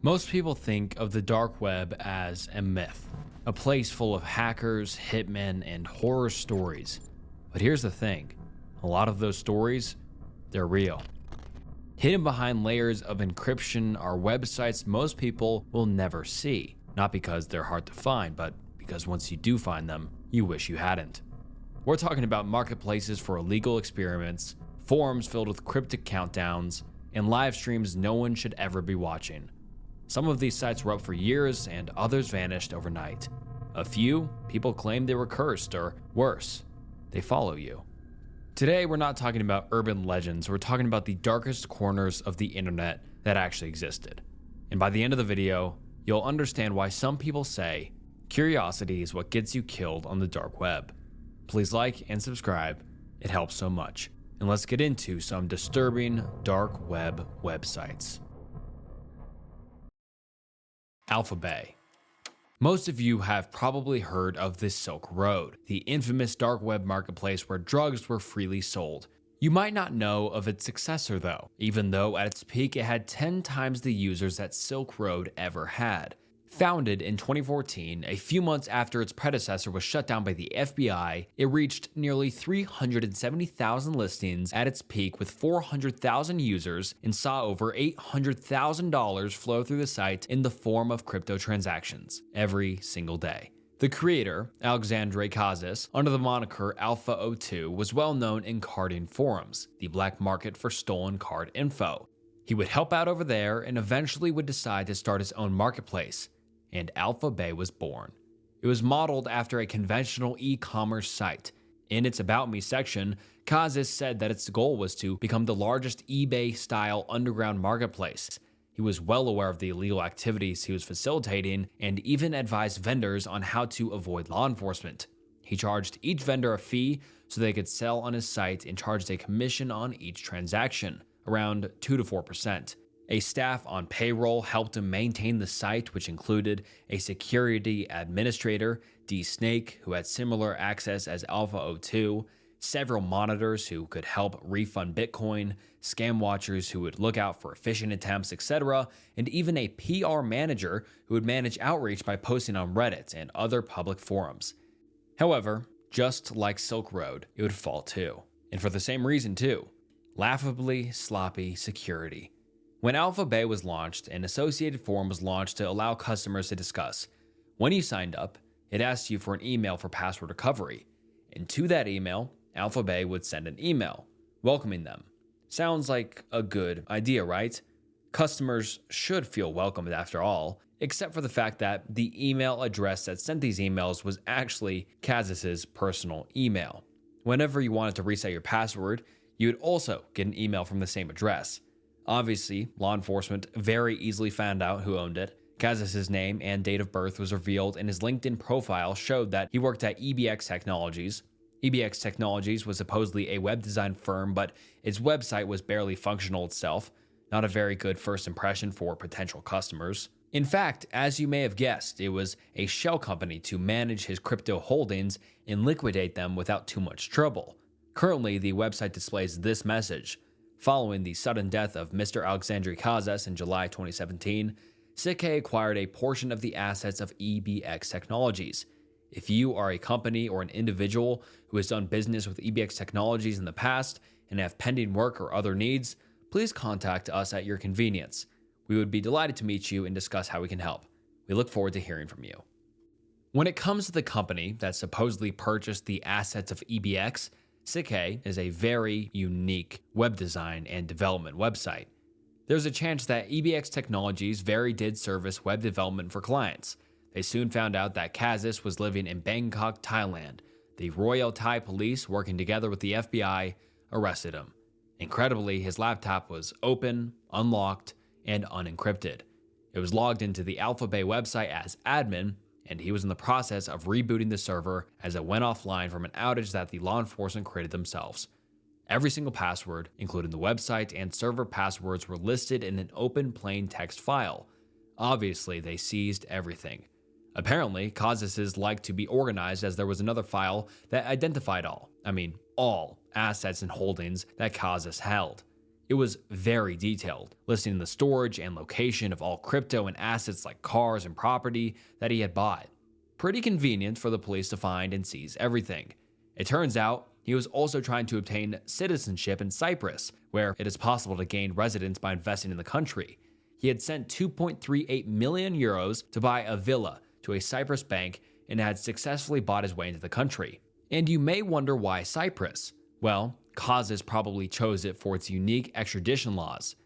Most people think of the dark web as a myth, a place full of hackers, hitmen, and horror stories. But here's the thing, a lot of those stories, they're real. Hidden behind layers of encryption are websites most people will never see, not because they're hard to find, but because once you do find them, you wish you hadn't. We're talking about marketplaces for illegal experiments, forums filled with cryptic countdowns, and live streams no one should ever be watching. Some of these sites were up for years and others vanished overnight. A few, people claimed they were cursed, or worse, they follow you. Today, we're not talking about urban legends, we're talking about the darkest corners of the internet that actually existed. And by the end of the video, you'll understand why some people say curiosity is what gets you killed on the dark web. Please like and subscribe, it helps so much. And let's get into some disturbing dark web websites. AlphaBay. Most of you have probably heard of the Silk Road, the infamous dark web marketplace where drugs were freely sold. You might not know of its successor though, even though at its peak it had 10 times the users that Silk Road ever had. Founded in 2014, a few months after its predecessor was shut down by the FBI, it reached nearly 370,000 listings at its peak with 400,000 users and saw over $800,000 flow through the site in the form of crypto transactions every single day. The creator, Alexandre Casas, under the moniker Alpha02, was well known in carding forums, the black market for stolen card info. He would help out over there and eventually would decide to start his own marketplace. And AlphaBay was born. It was modeled after a conventional e-commerce site. In its About Me section, Casas said that its goal was to become the largest eBay-style underground marketplace. He was well aware of the illegal activities he was facilitating and even advised vendors on how to avoid law enforcement. He charged each vendor a fee so they could sell on his site and charged a commission on each transaction, around 2 to 4%. A staff on payroll helped him maintain the site, which included a security administrator, D-Snake, who had similar access as Alpha02, several monitors who could help refund Bitcoin, scam watchers who would look out for phishing attempts, etc., and even a PR manager who would manage outreach by posting on Reddit and other public forums. However, just like Silk Road, it would fall too. And for the same reason too. Laughably sloppy security. When AlphaBay was launched, an associated forum was launched to allow customers to discuss. When you signed up, it asked you for an email for password recovery. And to that email, AlphaBay would send an email, welcoming them. Sounds like a good idea, right? Customers should feel welcomed after all, except for the fact that the email address that sent these emails was actually Casas's personal email. Whenever you wanted to reset your password, you would also get an email from the same address. Obviously, law enforcement very easily found out who owned it. Casas's name and date of birth was revealed, and his LinkedIn profile showed that he worked at EBX Technologies. EBX Technologies was supposedly a web design firm, but its website was barely functional itself. Not a very good first impression for potential customers. In fact, as you may have guessed, it was a shell company to manage his crypto holdings and liquidate them without too much trouble. Currently, the website displays this message. Following the sudden death of Mr. Alexandre Casas in July 2017, CK acquired a portion of the assets of EBX Technologies. If you are a company or an individual who has done business with EBX Technologies in the past and have pending work or other needs, please contact us at your convenience. We would be delighted to meet you and discuss how we can help. We look forward to hearing from you. When it comes to the company that supposedly purchased the assets of EBX, CK is a very unique web design and development website. There's a chance that EBX Technologies very did service web development for clients. They soon found out that Casas was living in Bangkok, Thailand. The Royal Thai police, working together with the FBI, arrested him. Incredibly, his laptop was open, unlocked, and unencrypted. It was logged into the AlphaBay website as admin, and he was in the process of rebooting the server as it went offline from an outage that the law enforcement created themselves. Every single password, including the website and server passwords, were listed in an open plain text file. Obviously, they seized everything. Apparently, Casas's liked to be organized, as there was another file that identified all assets and holdings that Casas held. It was very detailed, listing the storage and location of all crypto and assets like cars and property that he had bought. Pretty convenient for the police to find and seize everything. It turns out he was also trying to obtain citizenship in Cyprus, where it is possible to gain residence by investing in the country. He had sent 2.38 million euros to buy a villa to a Cyprus bank and had successfully bought his way into the country. And you may wonder why Cyprus? Well, Kazis probably chose it for its unique extradition laws.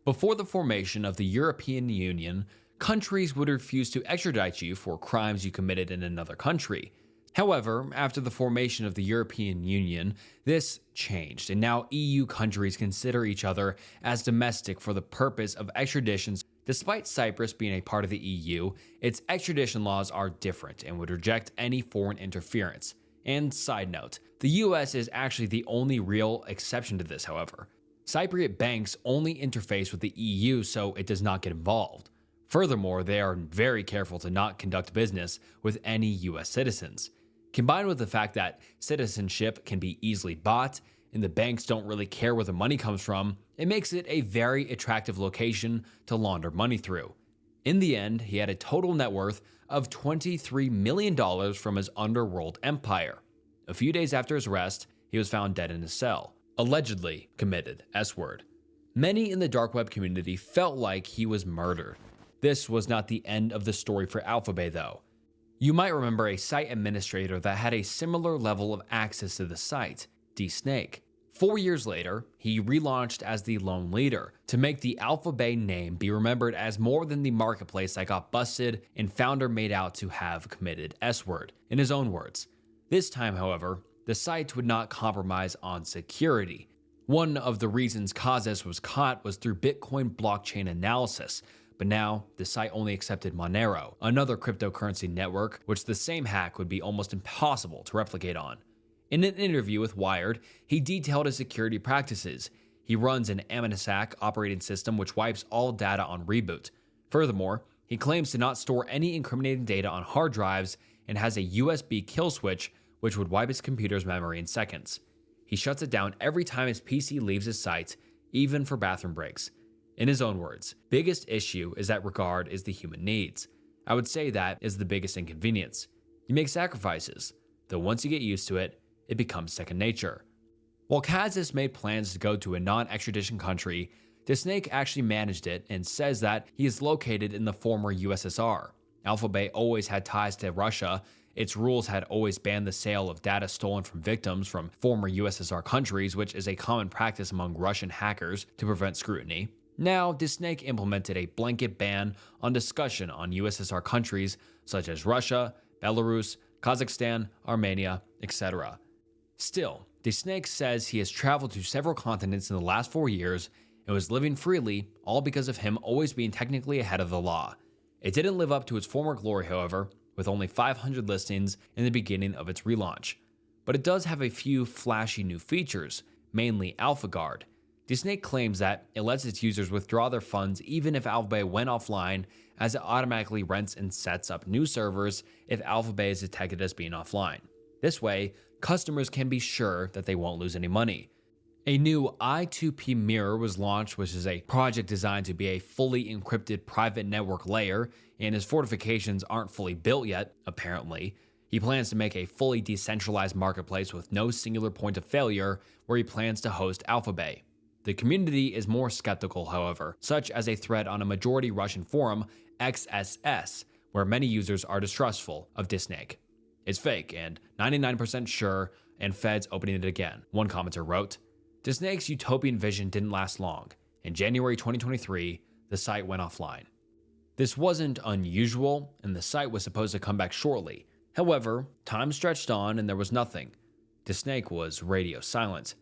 Before the formation of the European Union, countries would refuse to extradite you for crimes you committed in another country. However, after the formation of the European Union, this changed, and now EU countries consider each other as domestic for the purpose of extraditions. Despite Cyprus being a part of the EU, its extradition laws are different and would reject any foreign interference. And side note, the US is actually the only real exception to this, however. Cypriot banks only interface with the EU, so it does not get involved. Furthermore, they are very careful to not conduct business with any US citizens. Combined with the fact that citizenship can be easily bought and the banks don't really care where the money comes from, it makes it a very attractive location to launder money through. In the end, he had a total net worth of $23 million from his underworld empire. A few days after his arrest, he was found dead in his cell, allegedly committed S-word. Many in the dark web community felt like he was murdered. This was not the end of the story for AlphaBay though. You might remember a site administrator that had a similar level of access to the site, DSnake. 4 years later, he relaunched as the Lone Leader to make the AlphaBay name be remembered as more than the marketplace that got busted and founder made out to have committed S-word, in his own words. This time, however, the site would not compromise on security. One of the reasons Kazis was caught was through Bitcoin blockchain analysis, but now the site only accepted Monero, another cryptocurrency network which the same hack would be almost impossible to replicate on. In an interview with Wired, he detailed his security practices. He runs an Amnesak operating system which wipes all data on reboot. Furthermore, he claims to not store any incriminating data on hard drives and has a USB kill switch which would wipe his computer's memory in seconds. He shuts it down every time his PC leaves his site, even for bathroom breaks. In his own words, biggest issue is that regard is the human needs. I would say that is the biggest inconvenience. You make sacrifices, though once you get used to it, it becomes second nature. While Kazis made plans to go to a non-extradition country, DSnake actually managed it and says that he is located in the former USSR. AlphaBay always had ties to Russia. Its rules had always banned the sale of data stolen from victims from former USSR countries, which is a common practice among Russian hackers to prevent scrutiny. Now, DSnake implemented a blanket ban on discussion on USSR countries such as Russia, Belarus, Kazakhstan, Armenia, etc. Still, DSnake says he has traveled to several continents in the last 4 years and was living freely, all because of him always being technically ahead of the law. It didn't live up to its former glory, however, with only 500 listings in the beginning of its relaunch. But it does have a few flashy new features, mainly AlphaGuard. DSnake claims that it lets its users withdraw their funds even if AlphaBay went offline, as it automatically rents and sets up new servers if AlphaBay is detected as being offline. This way, customers can be sure that they won't lose any money. A new I2P mirror was launched, which is a project designed to be a fully encrypted private network layer, and his fortifications aren't fully built yet, apparently. He plans to make a fully decentralized marketplace with no singular point of failure where he plans to host AlphaBay. The community is more skeptical, however, such as a thread on a majority Russian forum, XSS, where many users are distrustful of DSnake. It's fake and 99% sure, and Fed's opening it again, one commenter wrote. DSnake's utopian vision didn't last long. In January 2023, the site went offline. This wasn't unusual, and the site was supposed to come back shortly. However, time stretched on and there was nothing. DSnake was radio silent.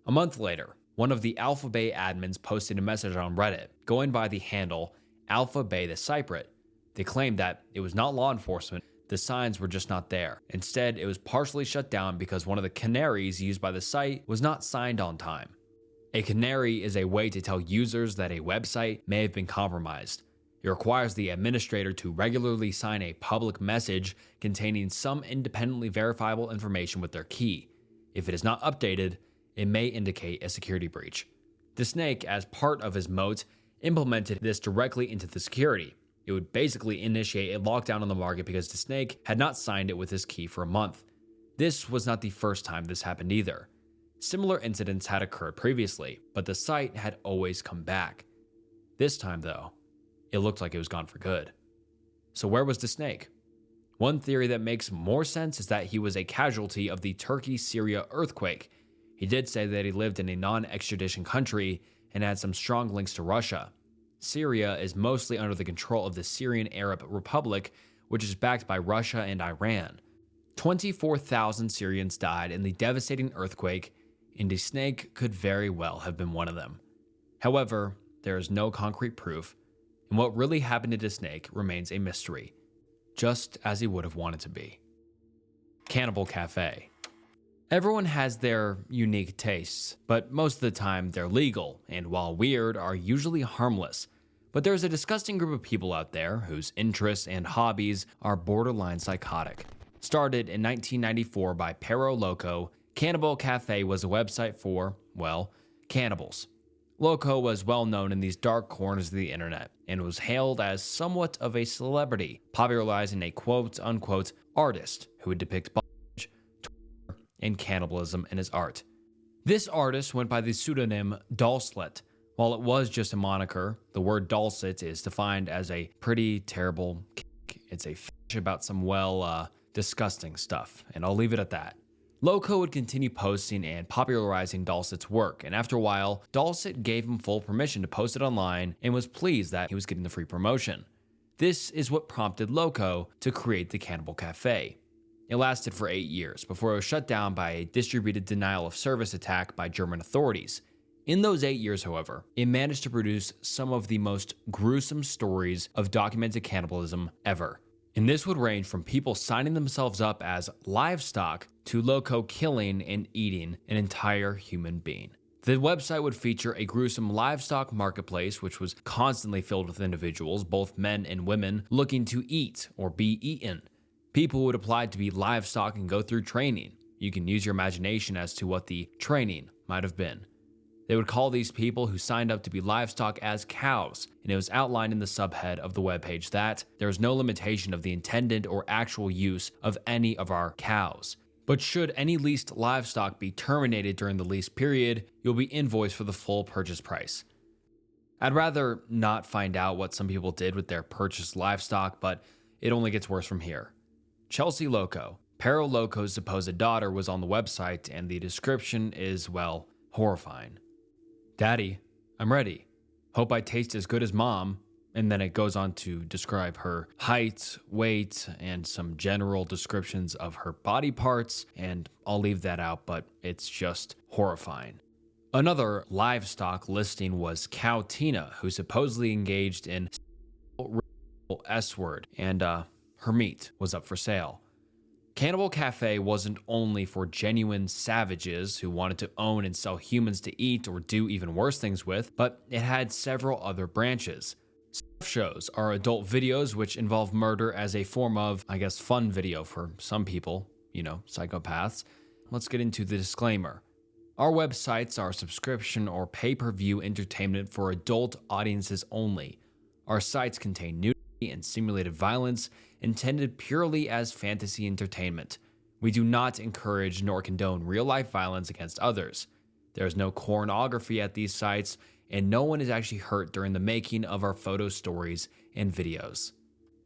A month later, one of the AlphaBay admins posted a message on Reddit, going by the handle AlphaBay the Cypriot. They claimed that it was not law enforcement, the signs were just not there. Instead, it was partially shut down because one of the canaries used by the site was not signed on time. A canary is a way to tell users that a website may have been compromised. It requires the administrator to regularly sign a public message containing some independently verifiable information with their key. If it is not updated, it may indicate a security breach. The snake, as part of his moat, implemented this directly into the security. It would basically initiate a lockdown on the market because the snake had not signed it with his key for a month. This was not the first time this happened either. Similar incidents had occurred previously, but the site had always come back. This time, though, it looked like it was gone for good. So where was the snake? One theory that makes more sense is that he was a casualty of the Turkey-Syria earthquake. He did say that he lived in a non-extradition country and had some strong links to Russia. Syria is mostly under the control of the Syrian Arab Republic, which is backed by Russia and Iran. 24,000 Syrians died in the devastating earthquake, and a snake could very well have been one of them. However, there is no concrete proof, and what really happened to the snake remains a mystery, just as he would have wanted to be. Cannibal Cafe. Everyone has their unique tastes, but most of the time they're legal, and while weird, are usually harmless. But there's a disgusting group of people out there whose interests and hobbies are borderline psychotic. Started in 1994 by Perro Loco, Cannibal Cafe was a website for, well, cannibals. Loco was well known in these dark corners of the internet and was hailed as somewhat of a celebrity, popularizing a quote-unquote artist who would depict bondage, torture, and cannibalism in his art. This artist went by the pseudonym Dulcet. While it was just a moniker, the word dulcet is defined as a pretty terrible kink. It's a fetish about some, disgusting stuff, and I'll leave it at that. Loco would continue posting and popularizing Dulcet's work, and after a while, Dulcet gave him full permission to post it online and was pleased that he was getting the free promotion. This is what prompted Loco to create the Cannibal Cafe. It lasted for 8 years before it was shut down by a distributed denial of service attack by German authorities. In those 8 years, however, it managed to produce some of the most gruesome stories of documented cannibalism ever. And this would range from people signing themselves up as livestock to Loco killing and eating an entire human being. The website would feature a gruesome livestock marketplace, which was constantly filled with individuals, both men and women, looking to eat or be eaten. People would apply to be livestock and go through training. You can use your imagination as to what the training might have been. They would call these people who signed up to be livestock as cows, and it was outlined in the subhead of the webpage that there is no limitation of the intended or actual use of any of our cows. But should any leased livestock be terminated during the lease period, you'll be invoiced for the full purchase price. I'd rather not find out what some people did with their purchased livestock, but it only gets worse from here. Chelsea Loco, Perro Loco's supposed daughter, was on the website, and the description is, well, horrifying. Daddy, I'm ready. Hope I taste as good as Mom. And then it goes on to describe her height, weight, and some general descriptions of her body parts, and I'll leave that out, but it's just horrifying. Another livestock listing was Cow Tina, who supposedly engaged in S-word, and her meat was up for sale. Cannibal Cafe wasn't only for genuine savages who wanted to own and sell humans to eat or do even worse things with, but it had several other branches. Stuff shows are adult videos which involve murder as a form of, fun video for some people, psychopaths. Let's get into the disclaimer. Our websites are subscription or pay-per-view entertainment for adult audiences only. Our sites contain nudity and simulated violence intended purely as fantasy entertainment. We do not encourage nor condone real-life violence against others. There is no pornography at these sites, and no one is actually hurt during the making of our photo stories and videos.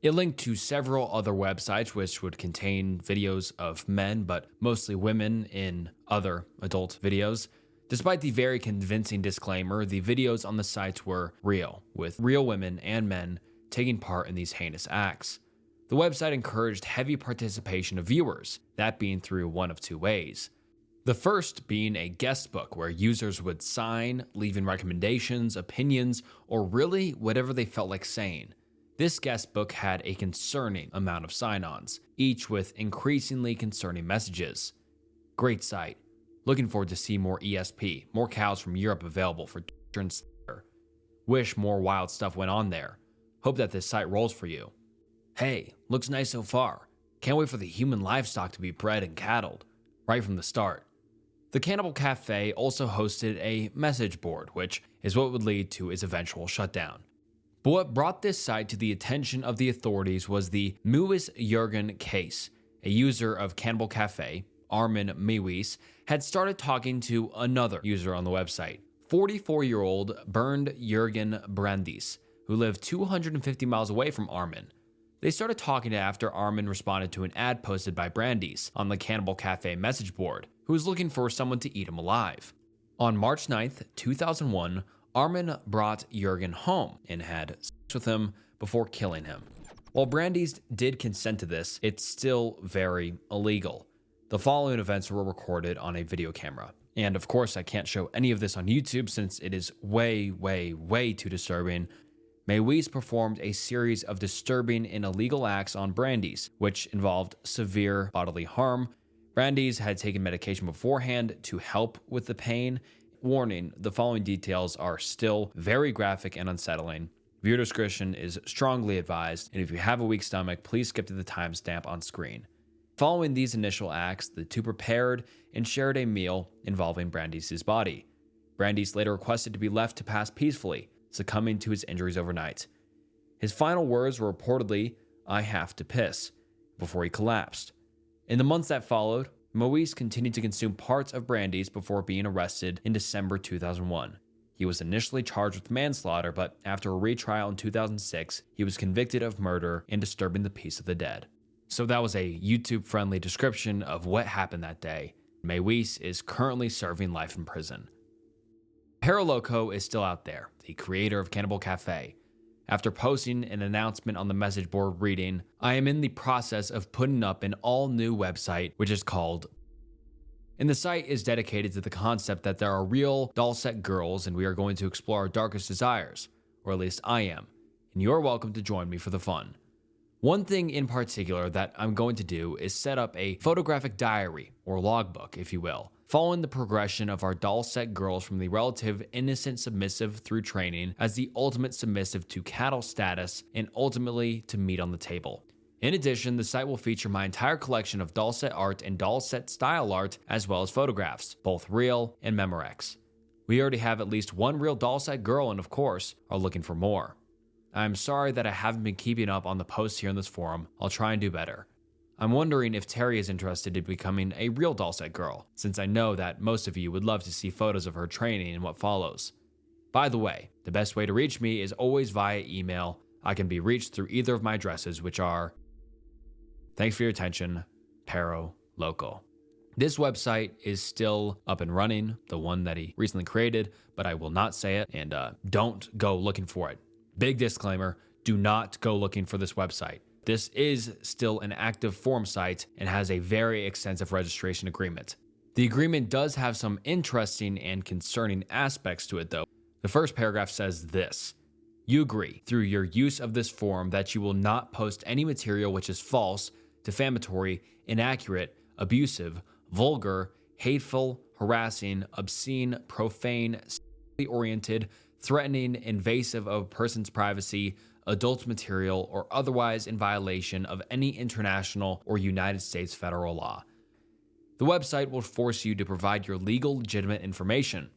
It linked to several other websites which would contain videos of men, but mostly women, in other adult videos. Despite the very convincing disclaimer, the videos on the sites were real, with real women and men taking part in these heinous acts. The website encouraged heavy participation of viewers, that being through one of two ways. The first being a guest book where users would sign, leaving recommendations, opinions, or really whatever they felt like saying. This guest book had a concerning amount of sign-ons, each with increasingly concerning messages. Great site. Looking forward to see more ESP, more cows from Europe available for torture and slaughter. Wish more wild stuff went on there. Hope that this site rolls for you. Hey, looks nice so far. Can't wait for the human livestock to be bred and cattled. Right from the start. The Cannibal Cafe also hosted a message board, which is what would lead to its eventual shutdown. But what brought this site to the attention of the authorities was the Mewis Jurgen case. A user of Cannibal Cafe, Armin Mewis, had started talking to another user on the website, 44-year-old Bernd Jurgen Brandis, who lived 250 miles away from Armin. They started talking after Armin responded to an ad posted by Brandis on the Cannibal Cafe message board, who was looking for someone to eat him alive. On March 9th, 2001, Armin brought Jurgen home and had sex with him before killing him. While Brandis did consent to this, it's still very illegal. The following events were recorded on a video camera. And of course, I can't show any of this on YouTube since it is way too disturbing. Mewis performed a series of disturbing and illegal acts on Brandis, which involved severe bodily harm. Brandis had taken medication beforehand to help with the pain. Warning, the following details are still very graphic and unsettling. Viewer discretion is strongly advised, and if you have a weak stomach, please skip to the timestamp on screen. Following these initial acts, the two prepared and shared a meal involving Brandis' body. Brandis later requested to be left to pass peacefully, succumbing to his injuries overnight. His final words were reportedly, "I have to piss," before he collapsed. In the months that followed, Mewis continued to consume parts of Brandis before being arrested in December 2001. He was initially charged with manslaughter, but after a retrial in 2006, he was convicted of murder and disturbing the peace of the dead. So that was a YouTube-friendly description of what happened that day. Mewis is currently serving life in prison. Paraloco is still out there, the creator of Cannibal Cafe. After posting an announcement on the message board reading, "I am in the process of putting up an all-new website, which is called..." And the site is dedicated to the concept that there are real doll-set girls and we are going to explore our darkest desires, or at least I am, and you are welcome to join me for the fun. One thing in particular that I'm going to do is set up a photographic diary, or logbook if you will, following the progression of our doll-set girls from the relative innocent submissive through training as the ultimate submissive to cattle status and ultimately to meat on the table. In addition, the site will feature my entire collection of doll set art and doll set style art, as well as photographs, both real and Memorex. We already have at least one real doll set girl and of course, are looking for more. I'm sorry that I haven't been keeping up on the posts here in this forum. I'll try and do better. I'm wondering if Terry is interested in becoming a real doll set girl, since I know that most of you would love to see photos of her training and what follows. By the way, the best way to reach me is always via email. I can be reached through either of my addresses, which are... Thanks for your attention, Paro Local. This website is still up and running, the one that he recently created, but I will not say it, and don't go looking for it. Big disclaimer, do not go looking for this website. This is still an active forum site and has a very extensive registration agreement. The agreement does have some interesting and concerning aspects to it though. The first paragraph says this: you agree through your use of this forum that you will not post any material which is false, defamatory, inaccurate, abusive, vulgar, hateful, harassing, obscene, profane, sexually oriented, threatening, invasive of a person's privacy, adult material, or otherwise in violation of any international or United States federal law. The website will force you to provide your legal, legitimate information.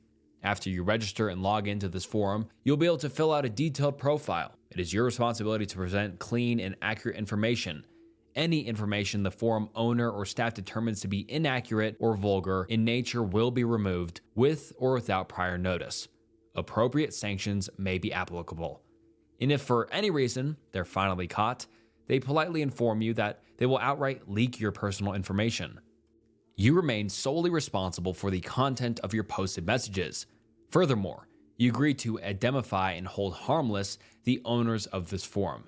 After you register and log into this forum, you'll be able to fill out a detailed profile. It is your responsibility to present clean and accurate information. Any information the forum owner or staff determines to be inaccurate or vulgar in nature will be removed with or without prior notice. Appropriate sanctions may be applicable. And if for any reason they're finally caught, they politely inform you that they will outright leak your personal information. You remain solely responsible for the content of your posted messages. Furthermore, you agree to indemnify and hold harmless the owners of this forum,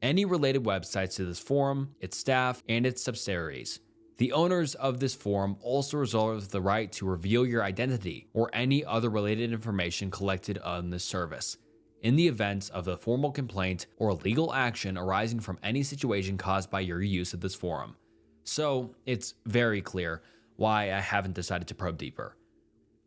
any related websites to this forum, its staff, and its subsidiaries. The owners of this forum also reserve the right to reveal your identity or any other related information collected on this service, in the event of a formal complaint or legal action arising from any situation caused by your use of this forum. So, it's very clear why I haven't decided to probe deeper.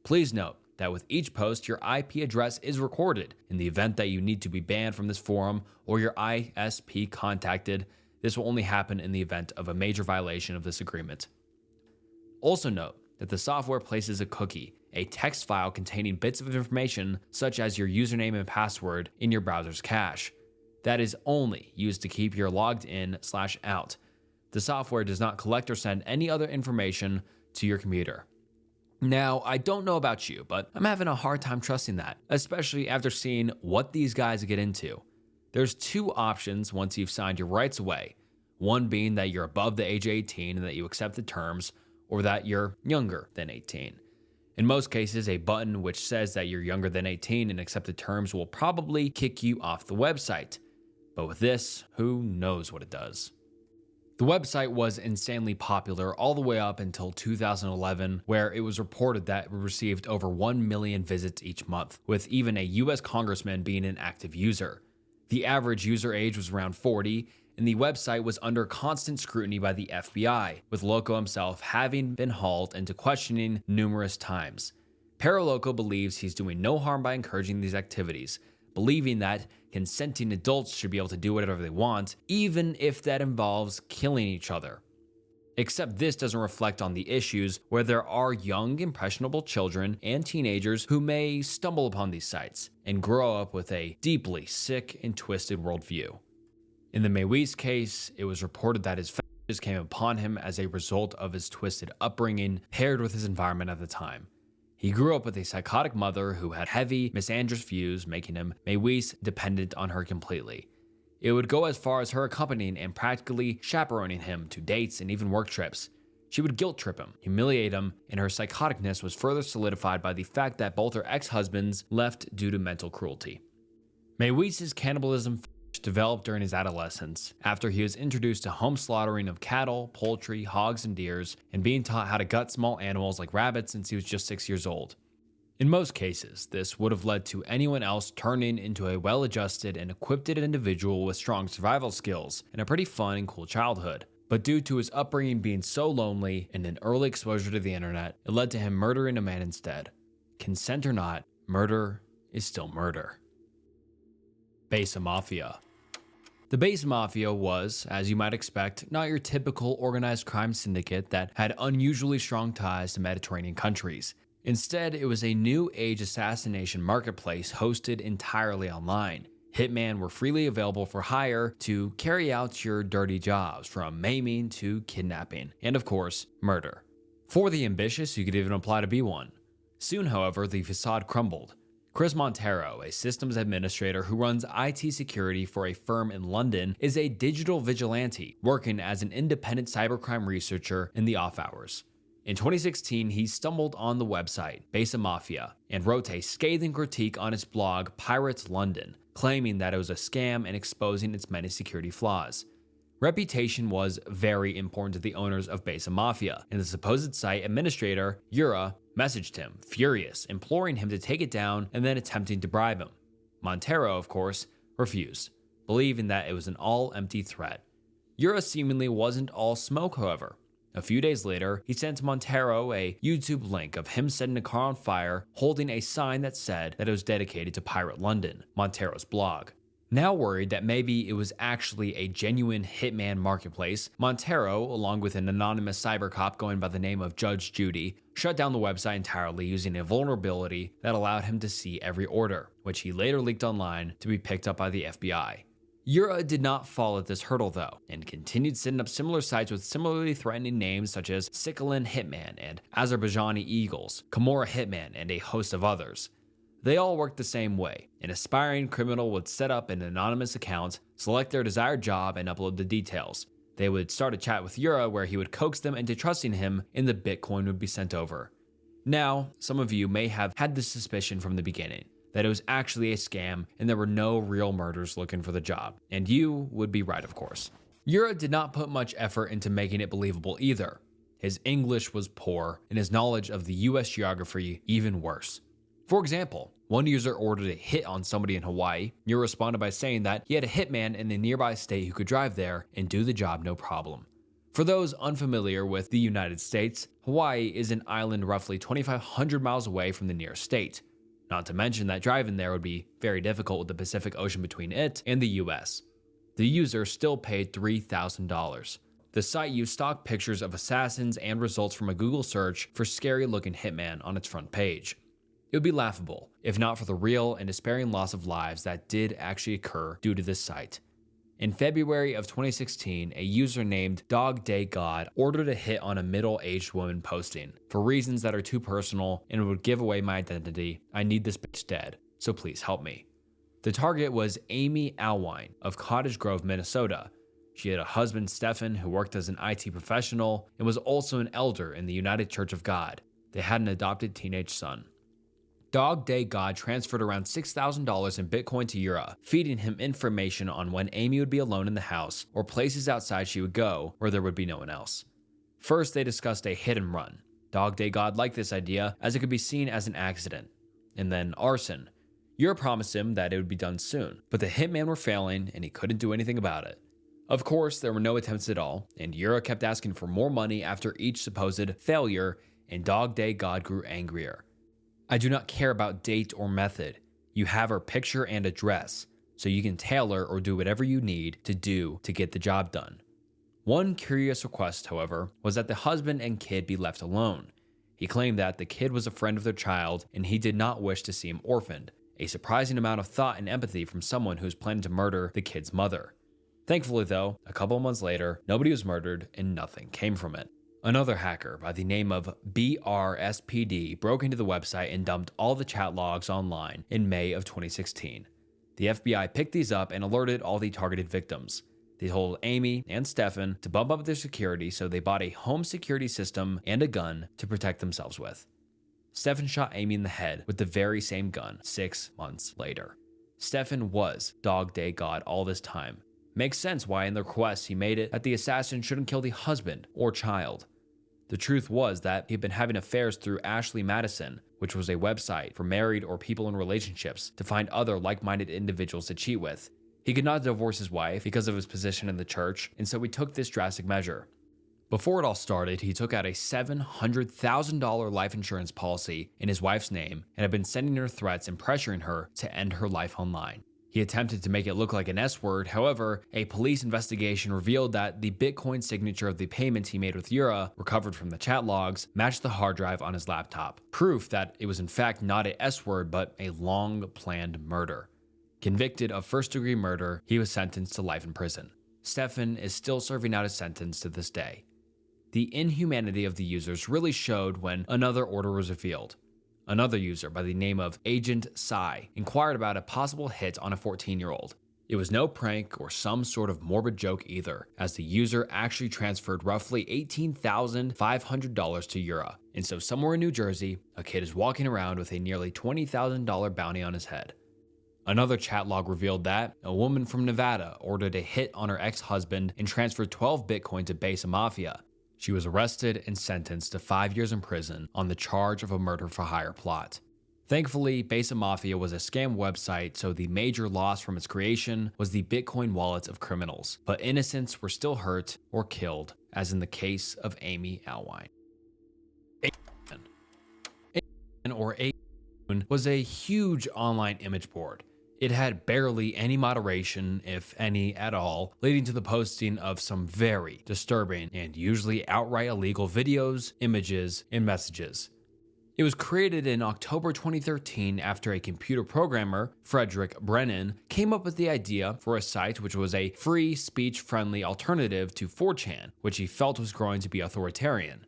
Please note that with each post, your IP address is recorded. In the event that you need to be banned from this forum or your ISP contacted, this will only happen in the event of a major violation of this agreement. Also note that the software places a cookie, a text file containing bits of information such as your username and password, in your browser's cache. That is only used to keep you logged in/out. The software does not collect or send any other information to your computer. Now, I don't know about you, but I'm having a hard time trusting that, especially after seeing what these guys get into. There's two options once you've signed your rights away. One being that you're above the age of 18 and that you accept the terms, or that you're younger than 18. In most cases, a button which says that you're younger than 18 and accept the terms will probably kick you off the website. But with this, who knows what it does. The website was insanely popular all the way up until 2011, where it was reported that it received over 1 million visits each month, with even a US congressman being an active user. The average user age was around 40, and the website was under constant scrutiny by the FBI, with Loco himself having been hauled into questioning numerous times. Paraloco believes he's doing no harm by encouraging these activities, believing that consenting adults should be able to do whatever they want, even if that involves killing each other. Except this doesn't reflect on the issues where there are young, impressionable children and teenagers who may stumble upon these sites and grow up with a deeply sick and twisted worldview. In the Maywis case, it was reported that his fetishes came upon him as a result of his twisted upbringing paired with his environment at the time. He grew up with a psychotic mother who had heavy, misandrous views, making him Maywis dependent on her completely. It would go as far as her accompanying and practically chaperoning him to dates and even work trips. She would guilt trip him, humiliate him, and her psychoticness was further solidified by the fact that both her ex-husbands left due to mental cruelty. Maywis' cannibalism developed during his adolescence, after he was introduced to home slaughtering of cattle, poultry, hogs, and deers, and being taught how to gut small animals like rabbits since he was just 6 years old. In most cases, this would have led to anyone else turning into a well-adjusted and equipped individual with strong survival skills and a pretty fun and cool childhood. But due to his upbringing being so lonely and an early exposure to the internet, it led to him murdering a man instead. Consent or not, murder is still murder. Besa Mafia. The Besa Mafia was, as you might expect, not your typical organized crime syndicate that had unusually strong ties to Mediterranean countries. Instead, it was a new age assassination marketplace hosted entirely online. Hitmen were freely available for hire to carry out your dirty jobs, from maiming to kidnapping, and of course, murder. For the ambitious, you could even apply to be one. Soon, however, the facade crumbled. Chris Montero, a systems administrator who runs IT security for a firm in London, is a digital vigilante working as an independent cybercrime researcher in the off hours. In 2016, he stumbled on the website, Besa Mafia, and wrote a scathing critique on its blog, Pirates London, claiming that it was a scam and exposing its many security flaws. Reputation was very important to the owners of Besa Mafia, and the supposed site administrator, Yura, messaged him, furious, imploring him to take it down and then attempting to bribe him. Montero, of course, refused, believing that it was an all-empty threat. Yura seemingly wasn't all smoke, however. A few days later, he sent Montero a YouTube link of him setting a car on fire, holding a sign that said that it was dedicated to Pirate London, Montero's blog. Now worried that maybe it was actually a genuine hitman marketplace, Montero, along with an anonymous cybercop going by the name of Judge Judy, shut down the website entirely using a vulnerability that allowed him to see every order, which he later leaked online to be picked up by the FBI. Yura did not fall at this hurdle though, and continued setting up similar sites with similarly threatening names such as Sikhalin Hitman and Azerbaijani Eagles, Camorra Hitman, and a host of others. They all worked the same way. An aspiring criminal would set up an anonymous account, select their desired job, and upload the details. They would start a chat with Yura where he would coax them into trusting him, and the Bitcoin would be sent over. Now, some of you may have had this suspicion from the beginning, that it was actually a scam and there were no real murders looking for the job. And you would be right, of course. Yura did not put much effort into making it believable either. His English was poor, and his knowledge of the US geography even worse. For example, one user ordered a hit on somebody in Hawaii. Yura responded by saying that he had a hitman in a nearby state who could drive there and do the job no problem. For those unfamiliar with the United States, Hawaii is an island roughly 2,500 miles away from the nearest state. Not to mention that driving there would be very difficult with the Pacific Ocean between it and the US. The user still paid $3,000. The site used stock pictures of assassins and results from a Google search for scary-looking hitman on its front page. It would be laughable, if not for the real and despairing loss of lives that did actually occur due to this site. In February of 2016, a user named Dog Day God ordered a hit on a middle-aged woman posting, "For reasons that are too personal and would give away my identity, I need this bitch dead, so please help me." The target was Amy Alwine of Cottage Grove, Minnesota. She had a husband, Stefan, who worked as an IT professional and was also an elder in the United Church of God. They had an adopted teenage son. Dog Day God transferred around $6,000 in Bitcoin to Yura, feeding him information on when Amy would be alone in the house or places outside she would go where there would be no one else. First, they discussed a hit and run. Dog Day God liked this idea as it could be seen as an accident. And then arson. Yura promised him that it would be done soon, but the hitman were failing and he couldn't do anything about it. Of course, there were no attempts at all, and Yura kept asking for more money after each supposed failure, and Dog Day God grew angrier. "I do not care about date or method. You have her picture and address, so you can tailor or do whatever you need to do to get the job done." One curious request, however, was that the husband and kid be left alone. He claimed that the kid was a friend of their child and he did not wish to see him orphaned, a surprising amount of thought and empathy from someone who was planning to murder the kid's mother. Thankfully though, a couple of months later, nobody was murdered and nothing came from it. Another hacker by the name of BRSPD broke into the website and dumped all the chat logs online in May of 2016. The FBI picked these up and alerted all the targeted victims. They told Amy and Stefan to bump up their security, so they bought a home security system and a gun to protect themselves with. Stefan shot Amy in the head with the very same gun 6 months later. Stefan was Dog Day God all this time. Makes sense why in the request he made it that the assassin shouldn't kill the husband or child. The truth was that he'd been having affairs through Ashley Madison, which was a website for married or people in relationships to find other like-minded individuals to cheat with. He could not divorce his wife because of his position in the church, and so he took this drastic measure. Before it all started, he took out a $700,000 life insurance policy in his wife's name and had been sending her threats and pressuring her to end her life online. He attempted to make it look like an S-word, however, a police investigation revealed that the Bitcoin signature of the payments he made with Yura, recovered from the chat logs, matched the hard drive on his laptop. Proof that it was in fact not a S-word but a long-planned murder. Convicted of first-degree murder, he was sentenced to life in prison. Stefan is still serving out his sentence to this day. The inhumanity of the users really showed when another order was revealed. Another user by the name of Agent Psy inquired about a possible hit on a 14-year-old. It was no prank or some sort of morbid joke either, as the user actually transferred roughly $18,500 to Yura. And so somewhere in New Jersey, a kid is walking around with a nearly $20,000 bounty on his head. Another chat log revealed that a woman from Nevada ordered a hit on her ex-husband and transferred 12 Bitcoin to Besa Mafia. She was arrested and sentenced to 5 years in prison on the charge of a murder-for-hire plot. Thankfully, Besa Mafia was a scam website, so the major loss from its creation was the Bitcoin wallets of criminals, but innocents were still hurt or killed, as in the case of Amy Alwine. Or was a huge online image board. It had barely any moderation, if any at all, leading to the posting of some very disturbing and usually outright illegal videos, images, and messages. It was created in October 2013 after a computer programmer, Frederick Brennan, came up with the idea for a site which was a free, speech-friendly alternative to 4chan, which he felt was growing to be authoritarian.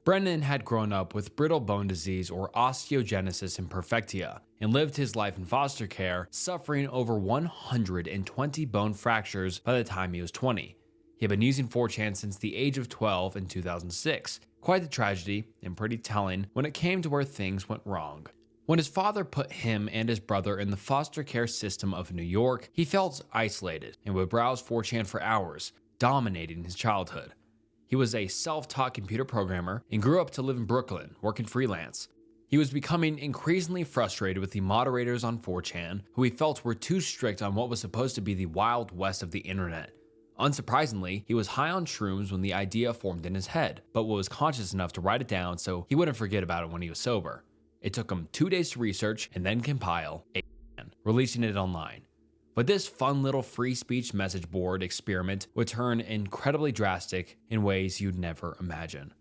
Brennan had grown up with brittle bone disease or osteogenesis imperfecta and lived his life in foster care, suffering over 120 bone fractures by the time he was 20. He had been using 4chan since the age of 12 in 2006. Quite the tragedy, and pretty telling when it came to where things went wrong. When his father put him and his brother in the foster care system of New York, he felt isolated and would browse 4chan for hours, dominating his childhood. He was a self-taught computer programmer and grew up to live in Brooklyn, working freelance. He was becoming increasingly frustrated with the moderators on 4chan, who he felt were too strict on what was supposed to be the wild west of the internet. Unsurprisingly, he was high on shrooms when the idea formed in his head, but was conscious enough to write it down so he wouldn't forget about it when he was sober. It took him 2 days to research and then compile a plan, releasing it online. But this fun little free speech message board experiment would turn incredibly drastic in ways you'd never imagine.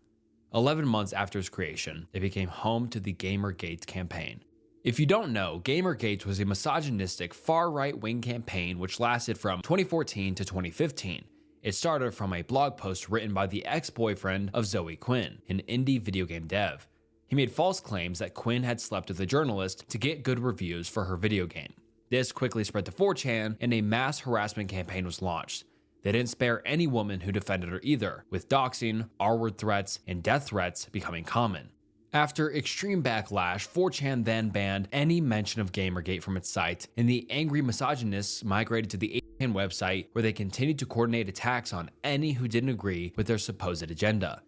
11 months after its creation, it became home to the Gamergate campaign. If you don't know, Gamergate was a misogynistic far-right wing campaign which lasted from 2014 to 2015. It started from a blog post written by the ex-boyfriend of Zoe Quinn, an indie video game dev. He made false claims that Quinn had slept with a journalist to get good reviews for her video game. This quickly spread to 4chan, and a mass harassment campaign was launched. They didn't spare any woman who defended her either, with doxing, R-word threats, and death threats becoming common. After extreme backlash, 4chan then banned any mention of Gamergate from its site, and the angry misogynists migrated to the 8chan website, where they continued to coordinate attacks on any who didn't agree with their supposed agenda.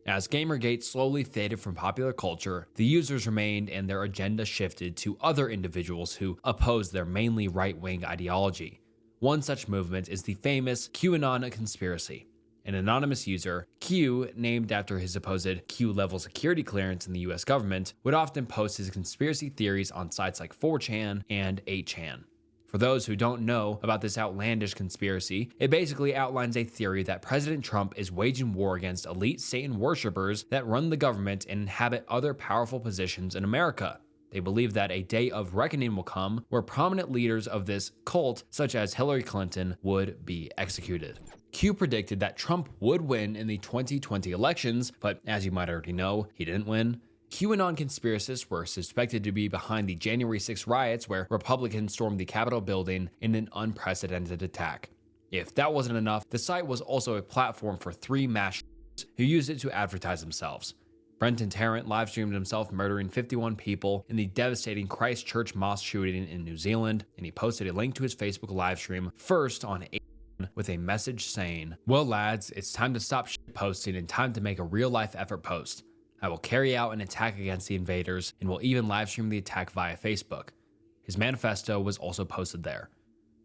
As Gamergate slowly faded from popular culture, the users remained and their agenda shifted to other individuals who opposed their mainly right-wing ideology. One such movement is the famous QAnon conspiracy. An anonymous user, Q, named after his supposed Q-level security clearance in the US government, would often post his conspiracy theories on sites like 4chan and 8chan. For those who don't know about this outlandish conspiracy, it basically outlines a theory that President Trump is waging war against elite Satan worshippers that run the government and inhabit other powerful positions in America. They believe that a day of reckoning will come where prominent leaders of this cult, such as Hillary Clinton, would be executed. Q predicted that Trump would win in the 2020 elections, but as you might already know, he didn't win. QAnon conspiracists were suspected to be behind the January 6 riots where Republicans stormed the Capitol building in an unprecedented attack. If that wasn't enough, the site was also a platform for 3 mass who used it to advertise themselves. Brenton Tarrant livestreamed himself murdering 51 people in the devastating Christchurch mosque shooting in New Zealand, and he posted a link to his Facebook livestream first on 8chan with a message saying, "Well lads, it's time to stop posting and time to make a real-life effort post. I will carry out an attack against the invaders and will even livestream the attack via Facebook." His manifesto was also posted there.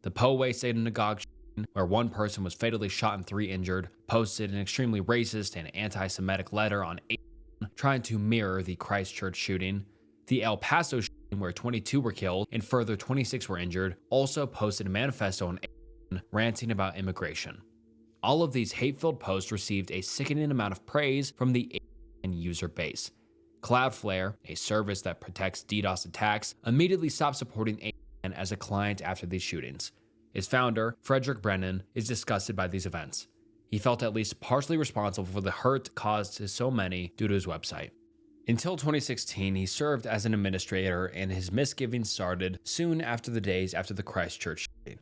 The Poway synagogue shooting, where 1 person was fatally shot and 3 injured, posted an extremely racist and anti-Semitic letter on 8chan, trying to mirror the Christchurch shooting. The El Paso shooting, where 22 were killed and further 26 were injured, also posted a manifesto on 8chan ranting about immigration. All of these hate-filled posts received a sickening amount of praise from the 8chan user base. Cloudflare, a service that protects DDoS attacks, immediately stopped supporting 8chan as a client after these shootings. Its founder, Frederick Brennan, is disgusted by these events. He felt at least partially responsible for the hurt caused to so many due to his website. Until 2016, he served as an administrator, and his misgivings started soon after the days after the Christchurch shooting.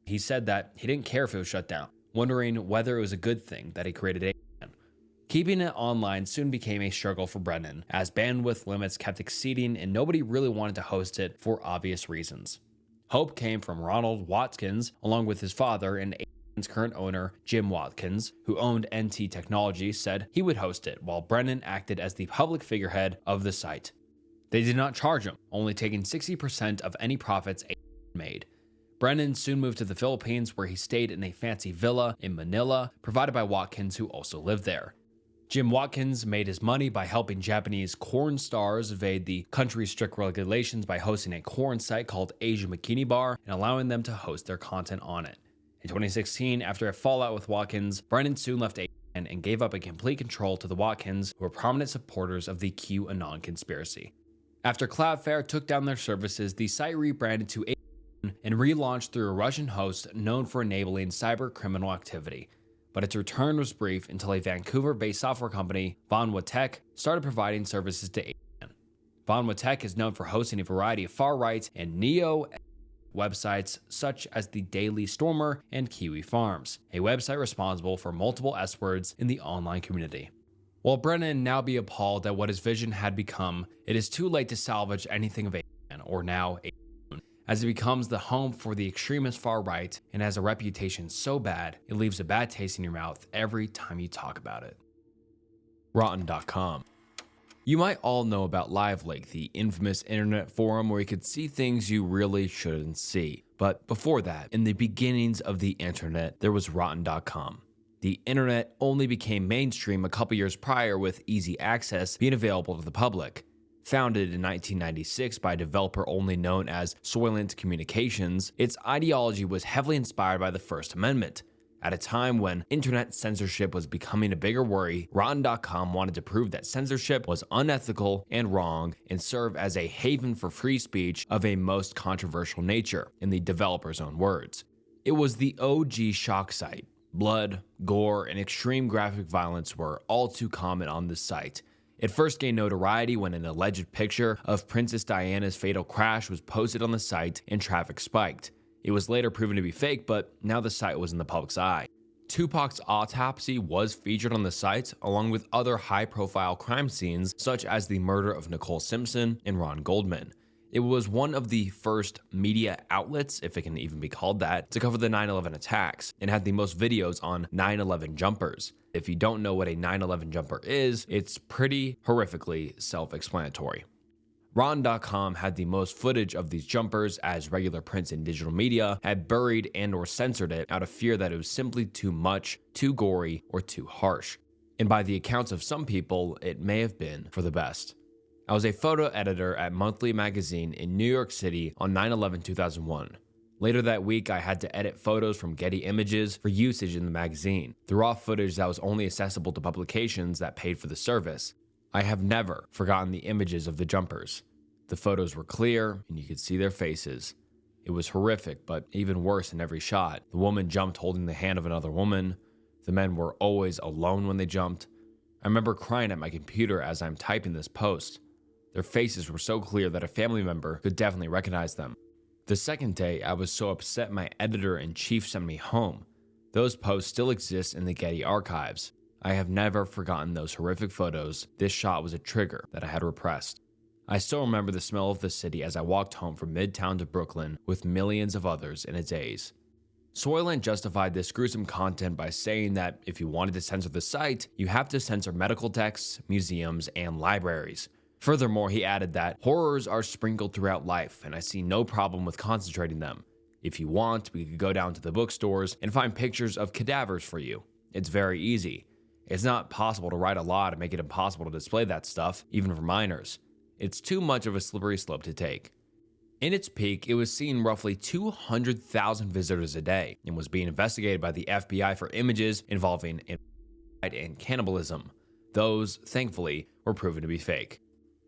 He said that he didn't care if it was shut down, wondering whether it was a good thing that he created 8chan. Keeping it online soon became a struggle for Brennan, as bandwidth limits kept exceeding and nobody really wanted to host it for obvious reasons. Hope came from Ronald Watkins, along with his father and 8chan's current owner, Jim Watkins, who owned NT Technology, said he would host it, while Brennan acted as the public figurehead of the site. They did not charge him, only taking 60% of any profits 8chan made. Brennan soon moved to the Philippines, where he stayed in a fancy villa in Manila, provided by Watkins, who also lived there. Jim Watkins made his money by helping Japanese corn stars evade the country's strict regulations by hosting a corn site called Asian Bikini Bar and allowing them to host their content on it. In 2016, after a fallout with Watkins, Brennan soon left 8chan and gave up a complete control to the Watkins, who were prominent supporters of the QAnon conspiracy. After Cloudflare took down their services, the site rebranded to 8chan and relaunched through a Russian host known for enabling cyber criminal activity. But its return was brief until a Vancouver-based software company, Vanwa Tech, started providing services to 8chan. Vanwa Tech is known for hosting a variety of far-right and neo websites such as the Daily Stormer and Kiwi Farms, a website responsible for multiple S-words in the online community. While Brennan now be appalled at what his vision had become, it is too late to salvage anything of 8chan, or now 8chan, as it becomes the home for the extremist far right and has a reputation so bad it leaves a bad taste in your mouth every time you talk about it. Rotten.com. You might all know about LiveLeak, the infamous internet forum where you could see things you really shouldn't see. But before that, in the beginnings of the internet, there was Rotten.com. The internet only became mainstream a couple years prior, with easy access being available to the public. Founded in 1996 by a developer only known as Soylent Communications, its ideology was heavily inspired by the First Amendment. At a time when internet censorship was becoming a bigger worry, Rotten.com wanted to prove that censorship was unethical and wrong and serve as a haven for free speech of a most controversial nature, in the developer's own words. It was the OG shock site. Blood, gore, and extreme graphic violence were all too common on this site. It first gained notoriety when an alleged picture of Princess Diana's fatal crash was posted on the site and traffic spiked. It was later proven to be fake, but now the site was in the public's eye. Tupac's autopsy was featured on the site, along with other high-profile crime scenes such as the murder of Nicole Simpson and Ron Goldman. It was one of the first media outlets, if it can even be called that, to cover the 9/11 attacks, and had the most videos on 9/11 jumpers. If you don't know what a 9/11 jumper is, it's pretty horrifically self-explanatory. Rotten.com had the most footage of these jumpers, as regular print and digital media had buried and or censored it out of fear that it was simply too much, too gory, or too harsh. And by the accounts of some people, it may have been for the best. I was a photo editor at Monthly Magazine in New York City on 9/11-2001. Later that week, I had to edit photos from Getty Images for usage in the magazine, the raw footage that was only accessible to publications that paid for the service. I have never forgotten the images of the jumpers. The photos were clear, and you could see their faces. It was horrific, but even worse in every shot. The woman jumped holding the hand of another woman. The men were always alone when they jumped. I remember crying at my computer as I'm typing this post. Their faces were so clear that a family member could definitely recognize them. The second day, I was so upset my editor-in-chief sent me home. Those posts still exist in the Getty archives. I have never forgotten those horrific photos. This shot was a trigger that I had repressed. I still remember the smell of the city as I walked home from Midtown to Brooklyn with millions of others in its days. Soylent justified this gruesome content by saying that if you wanted to censor the site, you have to censor medical texts, museums, and libraries. Furthermore, he added that horrors are sprinkled throughout life, and I see no problem with concentrating them. If you want, we could go down to the bookstores and find pictures of cadavers for you. It's very easy. It's not possible to write a law to make it impossible to display that stuff, even for minors. It's too much of a slippery slope to take. In its peak, it was seeing roughly 200,000 visitors a day and was being investigated by the FBI for images involving and cannibalism. Those, thankfully, were proven to be fake.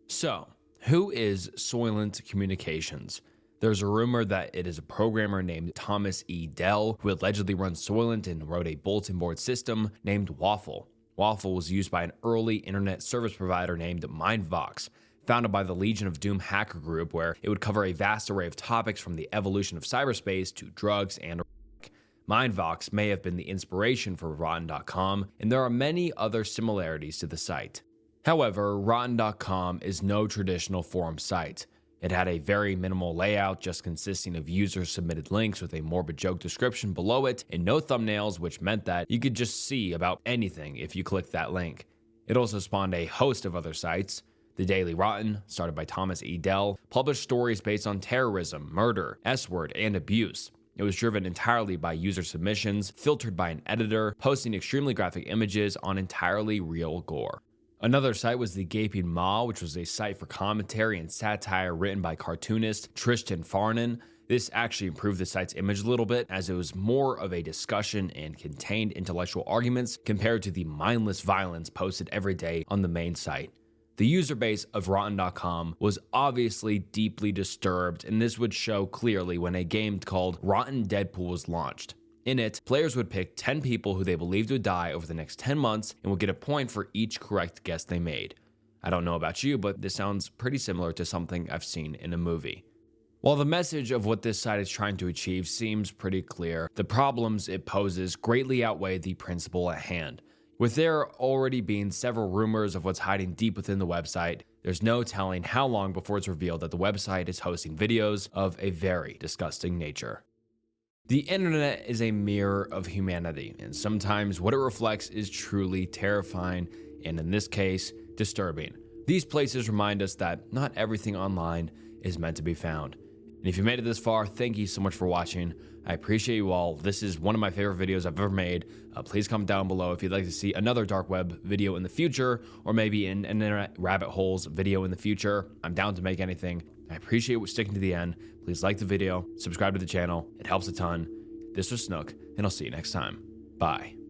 So, who is Soylent Communications? There's a rumor that it is a programmer named Thomas E. Dell who allegedly runs Soylent and wrote a bulletin board system named Waffle. Waffle was used by an early internet service provider named Mindvox, founded by the Legion of Doom hacker group, where it would cover a vast array of topics from the evolution of cyberspace to drugs and Mindvox may have been the inspiration for Rotten.com, and there are many other similarities to the site. However, Rotten.com is no traditional forum site. It had a very minimal layout, just consisting of user-submitted links with a morbid joke description below it and no thumbnails, which meant that you could just see about anything if you clicked that link. It also spawned a host of other sites. The Daily Rotten, started by Thomas E. Dell, published stories based on terrorism, murder, S-word, and abuse. It was driven entirely by user submissions, filtered by an editor, posting extremely graphic images on entirely real gore. Another site was The Gaping Maw, which was a site for commentary and satire written by cartoonist Tristan Farnan. This actually improved the site's image a little bit, as it was more of a discussion and contained intellectual arguments compared to the mindless violence posted every day on the main site. The user base of Rotten.com was obviously deeply disturbed, and this would show clearly when a game called Rotten Deadpool was launched. In it, players would pick 10 people who they believed would die over the next 10 months and would get a point for each correct guess they made. I don't know about you, but this sounds pretty similar to something I've seen in a movie. While the message of what this site is trying to achieve seems pretty clear, the problems it poses greatly outweigh the principle at hand. With there already being several rumors of what's hiding deep within the website, there's no telling how long before it's revealed that the website is hosting videos of a very disgusting nature. The internet is a mirror of humanity, and sometimes what it reflects is truly terrifying, and in this case, disturbing. These places remind us that not everything online is meant to be found. And if you made it this far, thank you so much for watching. I appreciate you all. This is one of my favorite videos I've ever made. Please comment down below if you'd like to see another dark web video in the future, or maybe an internet rabbit holes video in the future. I'm down to make anything. I appreciate you sticking to the end. Please like the video, subscribe to the channel. It helps a ton. This was Snook, and I'll see you next time. Bye.